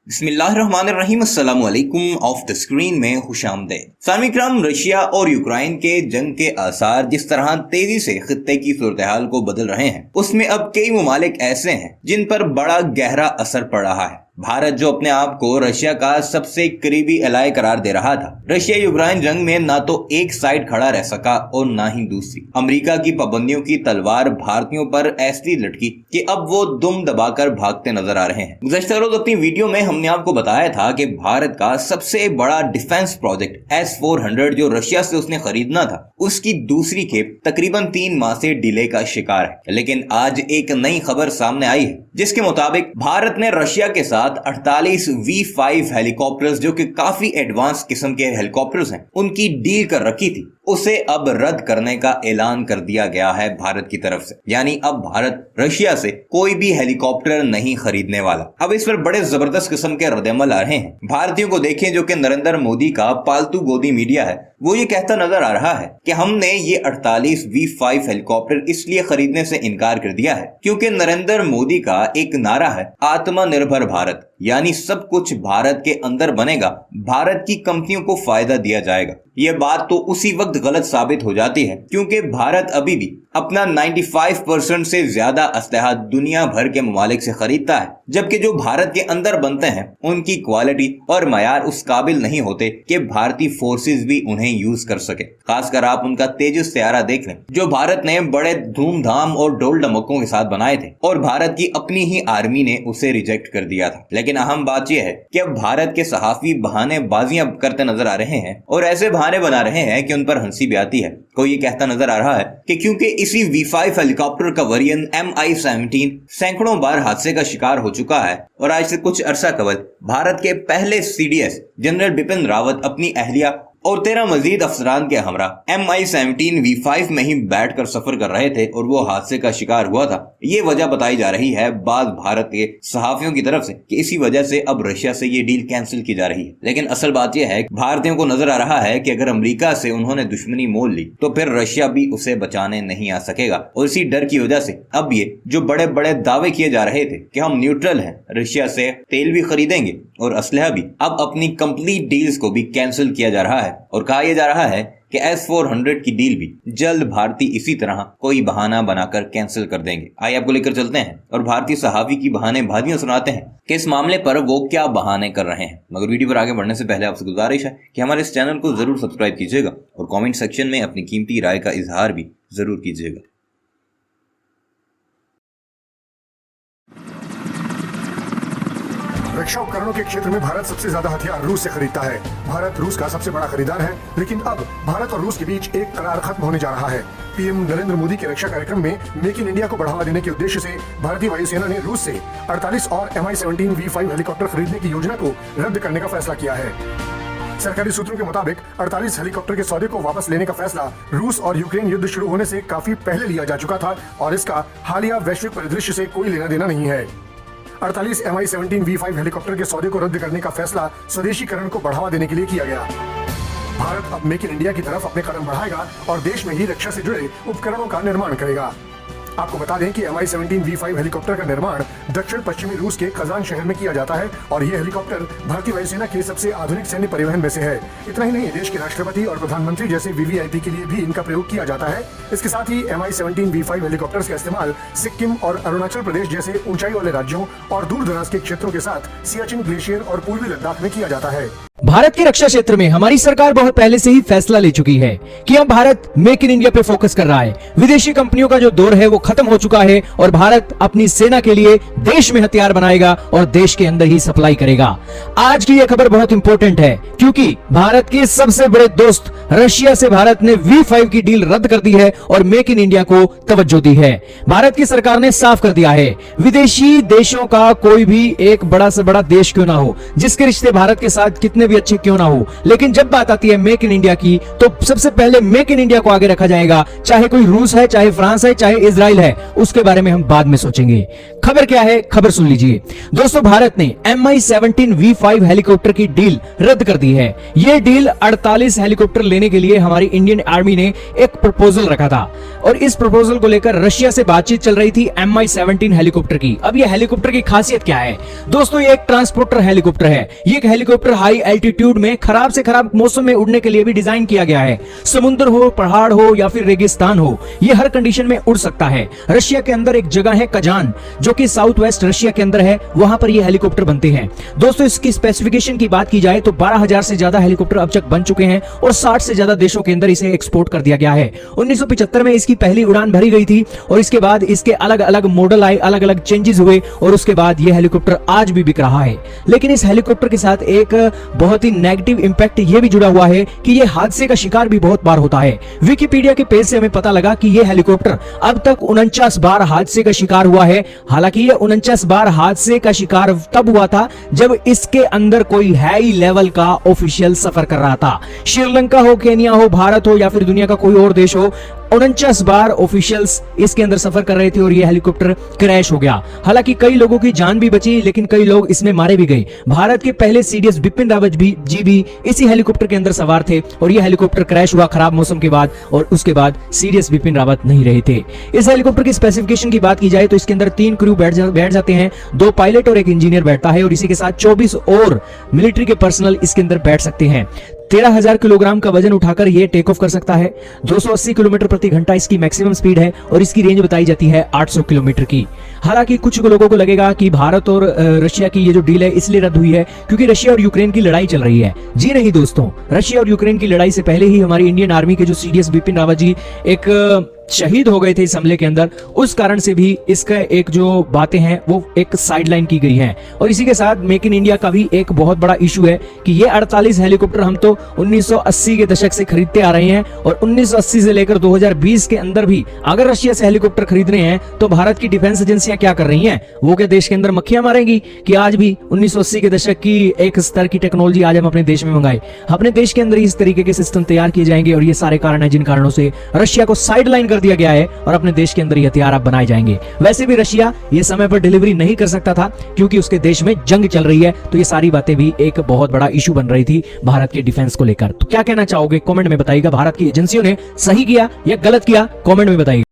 बिस्मिल्लाहिर्रहमानिर्रहीम अस्सलाम वालेकुम। ऑफ द स्क्रीन में खुशामदीद। सामईन किराम, रशिया और यूक्रेन के जंग के आसार जिस तरह तेजी से खित्ते की सूरत हाल को बदल रहे हैं, उसमें अब कई ममालिक ऐसे हैं जिन पर बड़ा गहरा असर पड़ रहा है। भारत जो अपने आप को रशिया का सबसे करीबी एलाय करार दे रहा था, रशिया यूक्रेन जंग में ना तो एक साइड खड़ा रह सका और ना ही दूसरी। अमेरिका की पाबंदियों की तलवार भारतीयों पर ऐसी लटकी कि अब वो दुम दबाकर भागते नजर आ रहे हैं। गुज़श्ता रोज अपनी वीडियो में हमने आपको बताया था कि भारत का सबसे बड़ा डिफेंस प्रोजेक्ट S-400 जो रशिया से उसने खरीदना था, उसकी दूसरी खेप तकरीबन 3 माह से डिले का शिकार है। लेकिन आज एक नई खबर सामने आई है जिसके मुताबिक भारत ने रशिया के साथ 48 V5 हेलीकॉप्टर्स, जो कि काफी एडवांस किस्म के हेलीकॉप्टर्स हैं, उनकी डील कर रखी थी, उसे अब रद्द करने का ऐलान कर दिया गया है भारत की तरफ से। यानी अब भारत रशिया से कोई भी हेलीकॉप्टर नहीं खरीदने वाला। अब इस पर बड़े जबरदस्त किस्म के रद्दअमल आ रहे हैं। भारतीयों को देखें, जो कि नरेंद्र मोदी का पालतू गोदी मीडिया है, वो ये कहता नजर आ रहा है कि हमने ये 48 V5 हेलीकॉप्टर इसलिए खरीदने से इनकार कर दिया है क्योंकि नरेंद्र मोदी का एक नारा है आत्मनिर्भर भारत, यानी सब कुछ भारत के अंदर बनेगा, भारत की कंपनियों को फायदा दिया जाएगा। यह बात तो उसी वक्त गलत साबित हो जाती है क्योंकि भारत अभी भी अपना 95% से ज्यादा असलहा दुनिया भर के ममालिक से खरीदता है, जबकि जो भारत के अंदर बनते हैं उनकी क्वालिटी और मयार उस काबिल नहीं होते कि भारतीय फोर्सेस भी उन्हें यूज कर सके। खासकर आप उनका तेजस तैयारा देख लें, जो भारत ने बड़े धूमधाम और डोल डमकों के साथ बनाए थे और भारत की अपनी ही आर्मी ने उसे रिजेक्ट कर दिया था। लेकिन अहम बात यह है कि अब भारत के सहाफी बहानेबाजियां करते नजर आ रहे हैं और ऐसे बहाने बना रहे हैं कि उन पर हंसी भी आती है। कोई ये कहता नजर आ रहा है कि क्योंकि इसी V5 हेलीकॉप्टर का वेरिएंट Mi-17 सैकड़ों बार हादसे का शिकार हो चुका है और आज से कुछ अरसा कबल भारत के पहले CDS जनरल बिपिन रावत अपनी अहलिया और 13 मजीद अफसरान के हमरा Mi-17 V5 में ही बैठकर सफर कर रहे थे और वो हादसे का शिकार हुआ था। ये वजह बताई जा रही है बाज भारत के सहाफियों की तरफ से कि इसी वजह से अब रशिया से ये डील कैंसिल की जा रही है। लेकिन असल बात यह है, भारतीयों को नजर आ रहा है कि अगर अमेरिका से उन्होंने दुश्मनी मोल ली तो फिर रशिया भी उसे बचाने नहीं आ सकेगा। और इसी डर की वजह से अब ये जो बड़े बड़े दावे किए जा रहे थे कि हम न्यूट्रल हैं, रशिया से तेल भी खरीदेंगे और असलहा भी, अब अपनी कंप्लीट डील्स को भी कैंसिल किया जा रहा है। और कहा यह जा रहा है कि S-400 की डील भी जल्द भारतीय इसी तरह कोई बहाना बनाकर कैंसिल कर देंगे। आइए आपको लेकर चलते हैं और भारतीय सहाफी की बहानेबाजियां सुनाते हैं कि इस मामले पर वो क्या बहाने कर रहे हैं। मगर वीडियो पर आगे बढ़ने से पहले आपसे गुजारिश है कि हमारे इस चैनल को जरूर सब्सक्राइब कीजिएगा और कमेंट सेक्शन में अपनी कीमती राय का इजहार भी जरूर कीजिएगा। रक्षा उपकरणों के क्षेत्र में भारत सबसे ज्यादा हथियार रूस से खरीदता है। भारत रूस का सबसे बड़ा खरीदार है, लेकिन अब भारत और रूस के बीच एक करार खत्म होने जा रहा है। पीएम नरेंद्र मोदी के रक्षा कार्यक्रम में मेक इन इंडिया को बढ़ावा देने के उद्देश्य से भारतीय वायुसेना ने रूस से 48 और Mi-17 V5 हेलीकॉप्टर खरीदने की योजना को रद्द करने का फैसला किया है। सरकारी सूत्रों के मुताबिक 48 हेलीकॉप्टर के सौदे को वापस लेने का फैसला रूस और यूक्रेन युद्ध शुरू होने से काफी पहले लिया जा चुका था और इसका हालिया वैश्विक परिदृश्य से कोई लेना देना नहीं है। 48 Mi-17 V5 हेलीकॉप्टर के सौदे को रद्द करने का फैसला स्वदेशीकरण को बढ़ावा देने के लिए किया गया। भारत अब मेक इन इंडिया की तरफ अपने कदम बढ़ाएगा और देश में ही रक्षा से जुड़े उपकरणों का निर्माण करेगा। आपको बता दें कि Mi-17 V5 हेलीकॉप्टर का निर्माण दक्षिण पश्चिमी रूस के कजान शहर में किया जाता है और ये हेलीकॉप्टर भारतीय वायुसेना के सबसे आधुनिक सैन्य परिवहन में से है। इतना ही नहीं, देश के राष्ट्रपति और प्रधानमंत्री जैसे VVIP के लिए भी इनका प्रयोग किया जाता है। इसके साथ ही Mi-17 V5 हेलीकॉप्टर्स का इस्तेमाल सिक्किम और अरुणाचल प्रदेश जैसे ऊंचाई वाले राज्यों और दूर दराज के क्षेत्रों के साथ सियाचिन ग्लेशियर और पूर्वी लद्दाख में किया जाता है। भारत के रक्षा क्षेत्र में हमारी सरकार बहुत पहले से ही फैसला ले चुकी है कि अब भारत मेक इन इंडिया पे फोकस कर रहा है। विदेशी कंपनियों का जो दौर है वो खत्म हो चुका है और भारत अपनी सेना के लिए देश में हथियार बनाएगा और देश के अंदर ही सप्लाई करेगा। आज की यह खबर बहुत इंपॉर्टेंट है क्योंकि भारत के सबसे बड़े दोस्त रशिया से भारत ने V5 की डील रद्द कर दी है और मेक इन इंडिया को तवज्जो दी है। भारत की सरकार ने साफ कर दिया है, विदेशी देशों का कोई भी एक बड़ा से बड़ा देश क्यों ना हो, जिसके रिश्ते भारत के साथ कितने भी अच्छे क्यों ना हो, लेकिन जब बात आती है मेक इन इंडिया की तो सबसे पहले मेक इन इंडिया को आगे रखा जाएगा। चाहे कोई रूस है, चाहे फ्रांस है, चाहे इजराइल है, उसके बारे में हम बाद में सोचेंगे। खबर क्या है, खबर सुन लीजिए। दोस्तों, भारत ने MI-17 V5 हेलीकॉप्टर की डील रद्द कर दी है। यह डील 48 हेलीकॉप्टर लेने के लिए हमारी इंडियन आर्मी ने एक प्रपोजल रखा था और इस प्रपोजल को लेकर रशिया से बातचीत चल रही थी MI-17 हेलीकॉप्टर की। अब यह हेलीकॉप्टर की खासियत क्या है दोस्तों? ये एक ट्रांसपोर्टर हेलीकॉप्टर है। ये एक हेलीकॉप्टर हाई एल्टीट्यूड में खराब से खराब मौसम में उड़ने के लिए भी डिजाइन किया गया है। समुद्र हो, पहाड़ हो या फिर रेगिस्तान हो, ये हर कंडीशन में उड़ सकता है। रशिया के अंदर एक जगह है कजान, जो कि साउथ वेस्ट रशिया के अंदर है, वहां पर ये हेलीकॉप्टर बनते हैं। दोस्तों, इसकी स्पेसिफिकेशन की बात की जाए तो 12,000 से ज्यादा हेलीकॉप्टर अब तक बन चुके हैं और 60 से ज्यादा देशों के अंदर इसे एक्सपोर्ट कर दिया गया है। 1975 में इसकी पहली उड़ान भरी गई थी और इसके बाद इसके अलग अलग मॉडल आए, अलग अलग चेंजेस हुए और उसके बाद यह हेलीकॉप्टर आज भी बिक रहा है। लेकिन इस हेलीकॉप्टर के साथ एक बहुत ही नेगेटिव इंपैक्ट यह भी जुड़ा हुआ है कि यह हादसे का शिकार भी बहुत बार होता है। विकिपीडिया के पेज से हमें पता लगा कि यह हेलीकॉप्टर अब तक 49 बार हादसे का शिकार हुआ है। हालांकि यह 49 बार हादसे का शिकार तब हुआ था जब इसके अंदर कोई हाई लेवल का ऑफिशियल सफर कर रहा था। श्रीलंका हो, केन्या हो, भारत हो या फिर दुनिया का कोई और देश हो, 49 बार ऑफिशियल्स इसके अंदर सफर कर रहे थे और यह हेलीकॉप्टर क्रैश हो गया। हालांकि कई लोगों की जान भी बची, लेकिन कई लोग इसमें मारे भी गए। भारत के पहले सीडीएस बिपिन रावत जी भी इसी हेलीकॉप्टर के अंदर सवार थे और यह हेलीकॉप्टर क्रैश हुआ खराब मौसम के बाद और उसके बाद सीडीएस बिपिन रावत नहीं रहे थे। इस हेलीकॉप्टर की स्पेसिफिकेशन की बात की जाए तो इसके अंदर 3 क्रू बैठ जाते हैं, 2 पायलट और 1 इंजीनियर बैठता है और इसी के साथ 24 और मिलिट्री के पर्सनल इसके अंदर बैठ सकते हैं। 13,000 किलोग्राम का वजन उठाकर यह टेक ऑफ कर सकता है। 280 किलोमीटर प्रति घंटा इसकी मैक्सिमम स्पीड है और इसकी रेंज बताई जाती है 800 किलोमीटर की। हालांकि कुछ लोगों को लगेगा कि भारत और रशिया की ये जो डील है इसलिए रद्द हुई है क्योंकि रशिया और यूक्रेन की लड़ाई चल रही है। जी नहीं दोस्तों, रशिया और यूक्रेन की लड़ाई से पहले ही हमारी इंडियन आर्मी के जो सीडीएस बिपिन रावत जी एक शहीद हो गए थे इस हमले के अंदर, उस कारण से भी इसका एक जो बातें हैं वो एक साइडलाइन की गई हैं। और इसी के साथ मेक इन इंडिया का भी एक बहुत बड़ा इशू है कि ये 48 हेलीकॉप्टर हम तो 1980 के दशक से खरीदते आ रहे हैं और 1980 से लेकर 2020 के अंदर भी अगर रशिया से हेलीकॉप्टर खरीद रहे हैं तो भारत की डिफेंस एजेंसियां क्या कर रही हैं? वो क्या देश के अंदर मक्खियां मारेंगी कि आज भी 1980 के दशक की एक स्तर की टेक्नोलॉजी आज हम अपने देश में मंगाए? अपने देश के अंदर इस तरीके के सिस्टम तैयार किए जाएंगे और ये सारे कारण है जिन कारणों से रशिया को साइडलाइन दिया गया है और अपने देश के अंदर ये हथियार अब बनाए जाएंगे। वैसे भी रशिया ये समय पर डिलीवरी नहीं कर सकता था क्योंकि उसके देश में जंग चल रही है, तो ये सारी बातें भी एक बहुत बड़ा इशू बन रही थी भारत के डिफेंस को लेकर। तो क्या कहना चाहोगे कमेंट में बताइएगा। भारत की एजेंसियों ने सही किया या गलत किया, कमेंट में बताइए।